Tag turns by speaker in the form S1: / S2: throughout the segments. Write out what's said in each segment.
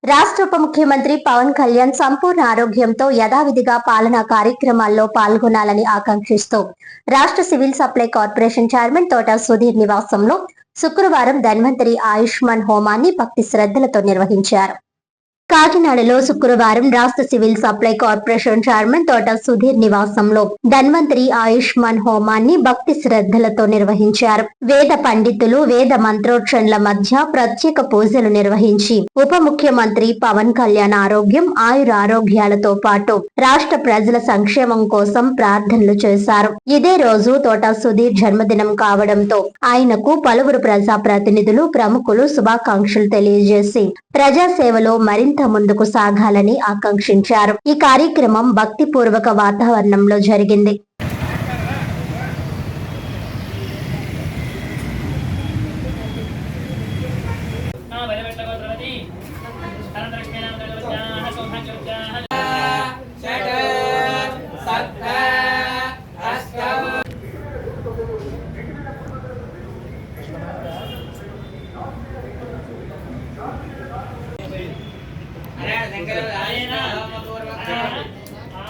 S1: రాష్ట్ర ఉప ముఖ్యమంత్రి పవన్ కళ్యాణ్ సంపూర్ణ ఆరోగ్యంతో యథావిధిగా పాలనా కార్యక్రమాల్లో పాల్గొనాలని ఆకాంక్షిస్తూ రాష్ట్ర సివిల్ సప్లై కార్పొరేషన్ చైర్మన్ తోట సుధీర్ నివాసంలో శుక్రవారం ధన్వంతరి ఆయుష్మాన్ హోమాన్ని భక్తి శ్రద్ధలతో నిర్వహించారు. కాకినాడలో శుక్రవారం రాష్ట్ర సివిల్ సప్లై కార్పొరేషన్ చైర్మన్ తోట సుధీర్ నివాసంలో ధన్వంతరి ఆయుష్మాన్ హోమాన్ని భక్తి శ్రద్ధలతో నిర్వహించారు. వేద పండితులు వేద మంత్రోచ్చరణల మధ్య ప్రత్యేక పూజలు నిర్వహించి ఉప ముఖ్యమంత్రి పవన్ కళ్యాణ్ ఆరోగ్యం ఆయురారోగ్యాలతో పాటు రాష్ట్ర ప్రజల సంక్షేమం కోసం ప్రార్థనలు చేశారు. ఇదే రోజు తోట సుధీర్ జన్మదినం కావడంతో ఆయనకు పలువురు ప్రజాప్రతినిధులు ప్రముఖులు శుభాకాంక్షలు తెలియజేసి ప్రజాసేవలో మరింత ముందుకు సాగాలని ఆకాంక్షించారు. ఈ కార్యక్రమం భక్తిపూర్వక వాతావరణంలో జరిగింది.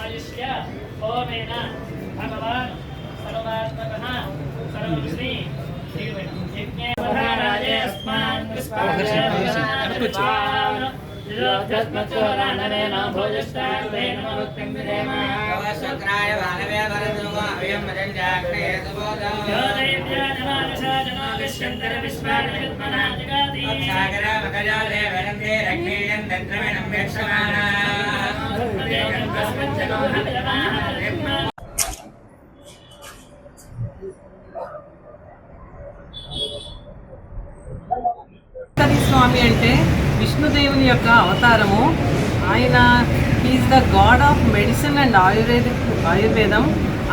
S2: आयुष्य होमेन भगवान् सर्वात्मकः सर्वश्री यज्ञे महाराजे अस्मान् पुष्पान् लोकस्मचोरानरेण भोजष्टाग्रेण मुक्तिं विदेम वसुक्राय वानवे वरदुगो अयं मदञ्जाग्ने सुबोधो योदैव्यानमानुषाजनो विश्वन्तර विश्वानिर्मना जगाति सागरा मकजाले वरन्ते रग्नेयं दन्द्रमेणं वेक्षमाणा
S3: స్వామి అంటే విష్ణుదేవుని యొక్క అవతారము. ఆయన is the God of medicine and ఆయుర్వేదం.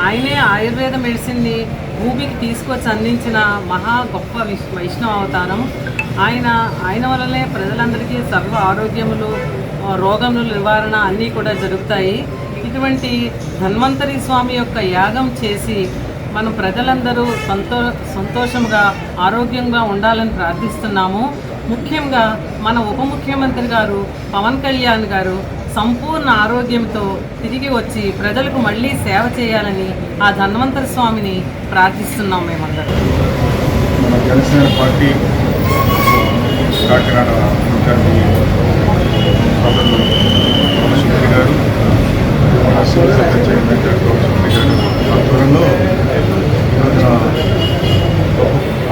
S3: ఆయనే ఆయుర్వేద మెడిసిన్ని భూమికి తీసుకొచ్చి అందించిన మహా గొప్ప వైష్ణవ అవతారం. ఆయన వల్లనే ప్రజలందరికీ సర్వ ఆరోగ్యములు రోగముల నివారణ అన్నీ కూడా జరుగుతాయి. ఇటువంటి ధన్వంతరి స్వామి యొక్క యాగం చేసి మనం ప్రజలందరూ సంతోషంగా ఆరోగ్యంగా ఉండాలని ప్రార్థిస్తున్నాము. ముఖ్యంగా మన ఉప ముఖ్యమంత్రి గారు పవన్ కళ్యాణ్ గారు సంపూర్ణ ఆరోగ్యంతో తిరిగి వచ్చి ప్రజలకు మళ్ళీ సేవ చేయాలని ఆ ధన్వంతరి స్వామిని ప్రార్థిస్తున్నాం. మేమందరం
S4: మన జనసేన పార్టీ కాకినాడ గారు మన సివిల్ సప్లై చైర్మన్ గారు ఆధ్వర్యంలో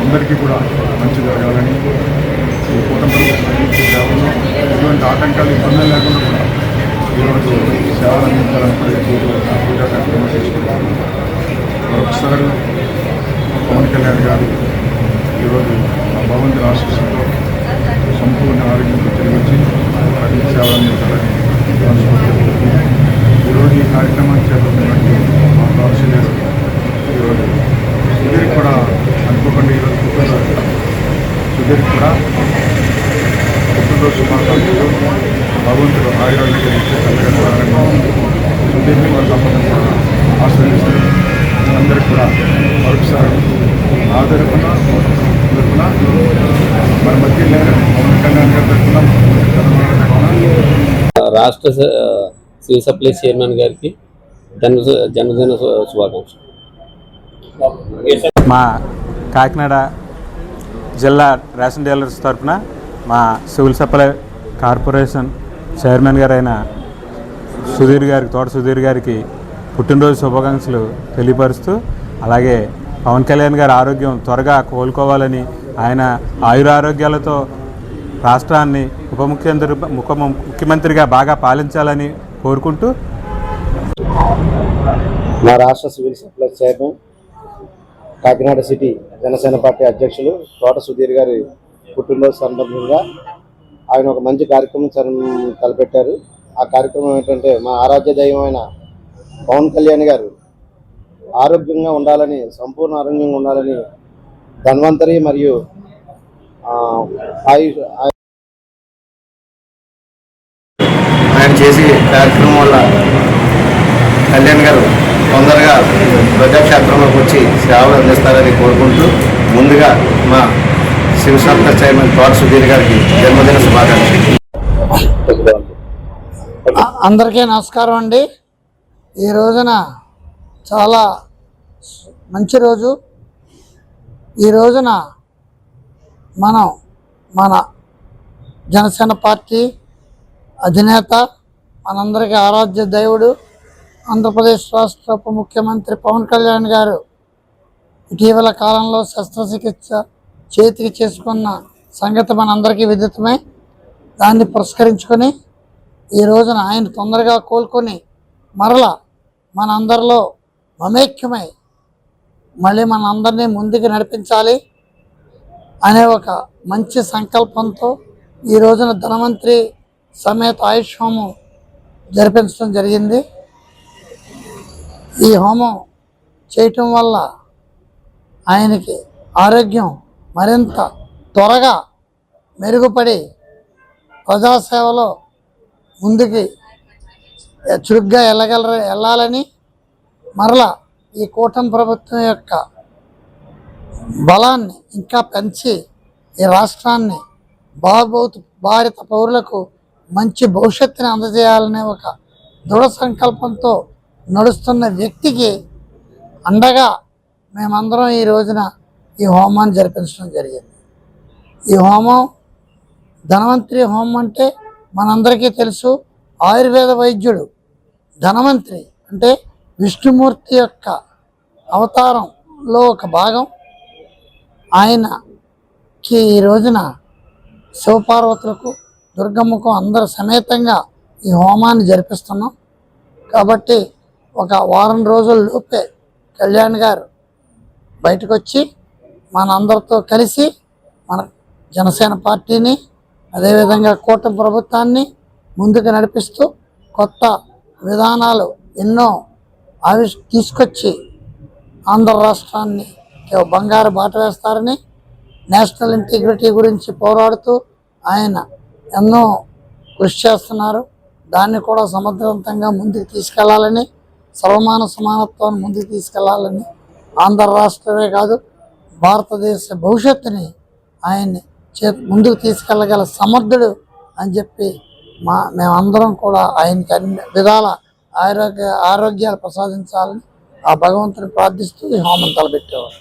S4: అందరికీ కూడా మంచి జరగాలని ఈ కూటమి సేవలు ఎటువంటి ఆటంకాలు ఇబ్బందులు లేకుండా కూడా ఈరోజు సేవలు అందించాలని పూజా కార్యక్రమం చేసుకుంటారు. మరొకసారి పవన్ కళ్యాణ్ గారు ఈరోజు భగవంతుడి ఆశీస్సులతో సంపూర్ణ ఆరోగ్యంతో తిరిగి వచ్చి వారికి సేవలు అందించాలని ఈరోజు ఈ కార్యక్రమాన్ని చేపట్టినటువంటి మా కౌన్సిలర్ ఈరోజు సుధీర్ కూడా అనుకోకుండా ఈరోజు సుధీర్ కూడా పుట్టినరోజు శుభాకాంక్షలు. భగవంతుడు ఆయుర్వేద సుధీర్ని కూడా తప్పకుండా ఆశ్రయిస్తారు. అందరికీ కూడా మరొకసారి ఆదరణ మన మధ్య పవన్ కళ్యాణ్ గారు తరఫున
S5: రాష్ట్ర సివిల్ సప్లై చైర్మన్ గారికి జన్మదిన శుభాకాంక్షలు.
S6: మా కాకినాడ జిల్లా రేషన్ డీలర్స్ తరఫున మా సివిల్ సప్లై కార్పొరేషన్ చైర్మన్ గారైన తోట సుధీర్ గారికి పుట్టినరోజు శుభాకాంక్షలు తెలియపరుస్తూ, అలాగే పవన్ కళ్యాణ్ గారి ఆరోగ్యం త్వరగా కోలుకోవాలని, ఆయన ఆయురారోగ్యాలతో రాష్ట్రాన్ని ఉప ముఖ్యమంత్రిగా బాగా పాలించాలని కోరుకుంటూ
S7: మా రాష్ట్ర civil supply chairman Kakinada city Janasena party అధ్యక్షులు తోట సుధీర్ గారి పుట్టినరోజు సందర్భంగా ఆయన ఒక మంచి కార్యక్రమం తలపెట్టారు. ఆ కార్యక్రమం ఏంటంటే మా ఆరాధ్య దైవమైన పవన్ కళ్యాణ్ గారు ఆరోగ్యంగా ఉండాలని, సంపూర్ణ ఆరోగ్యంగా ఉండాలని ధన్వంతరి మరియు
S8: ఆయన చేసే కార్యక్రమం వల్ల కళ్యాణ్ గారు తొందరగా ప్రజాక్షేత్రంలోకి వచ్చి సేవలు అందిస్తారని కోరుకుంటూ ముందుగా మా సివిల్ సప్లై చైర్మన్ తోట సుధీర్ గారికి జన్మదిన శుభాకాంక్షలు.
S9: అందరికీ నమస్కారం అండి. ఈ రోజున చాలా మంచి రోజు. ఈ రోజున మనం మన జనసేన పార్టీ అధినేత, మనందరికీ ఆరాధ్య దైవుడు, ఆంధ్రప్రదేశ్ రాష్ట్ర ఉప ముఖ్యమంత్రి పవన్ కళ్యాణ్ గారు ఇటీవల కాలంలో శస్త్రచికిత్స చేతికి చేసుకున్న సంగతి మనందరికీ విదితమే. దాన్ని పురస్కరించుకొని ఈ రోజున ఆయన తొందరగా కోలుకొని మరలా మనందరిలో మమేక్యమై మళ్ళీ మనందరినీ ముందుకు నడిపించాలి అనే ఒక మంచి సంకల్పంతో ఈ రోజున ధనవంతరి సమేత ఆయుష్ హోమం జరిపించడం జరిగింది. ఈ హోమం చేయటం వల్ల ఆయనకి ఆరోగ్యం మరింత త్వరగా మెరుగుపడి ప్రజాసేవలో ముందుకి చురుగ్గా వెళ్ళాలని, మరలా ఈ కూటమి ప్రభుత్వం యొక్క బలాన్ని ఇంకా పెంచి ఈ రాష్ట్రాన్ని భారత పౌరులకు మంచి భవిష్యత్తుని అందజేయాలనే ఒక దృఢ సంకల్పంతో నడుస్తున్న వ్యక్తికి అండగా మేమందరం ఈ రోజున ఈ హోమాన్ని జరిపించడం జరిగింది. ఈ హోమం ధనవంతరి హోమం అంటే మనందరికీ తెలుసు. ఆయుర్వేద వైద్యుడు ధనవంతరి అంటే విష్ణుమూర్తి యొక్క అవతారంలో ఒక భాగం. ఆయనకి ఈ రోజున శివపార్వతులకు, దుర్గమ్మకు అందరు సమేతంగా ఈ హోమాన్ని జరిపిస్తున్నాం. కాబట్టి ఒక వారం రోజుల్లోపే కళ్యాణ్ గారు బయటకు వచ్చి మనందరితో కలిసి మన జనసేన పార్టీని, అదేవిధంగా కూటమి ప్రభుత్వాన్ని ముందుకు నడిపిస్తూ కొత్త విధానాలు ఎన్నో తీసుకొచ్చి ఆంధ్ర రాష్ట్రాన్ని బంగారు బాట వేస్తారని, నేషనల్ ఇంటిగ్రిటీ గురించి పోరాడుతూ ఆయన ఎన్నో కృషి చేస్తున్నారు. దాన్ని కూడా సమర్థవంతంగా ముందుకు తీసుకెళ్లాలని, సర్వమాన సమానత్వాన్ని ముందుకు తీసుకెళ్లాలని, ఆంధ్ర రాష్ట్రమే కాదు భారతదేశ భవిష్యత్తుని ఆయన్ని ముందుకు తీసుకెళ్ళగల సమర్థుడు అని చెప్పి మేమందరం కూడా ఆయనకి అన్ని విధాల ఆరోగ్యాలు ప్రసాదించాలని ఆ భగవంతుని ప్రార్థిస్తూ ఈ హోమం తలపెట్టేవారు.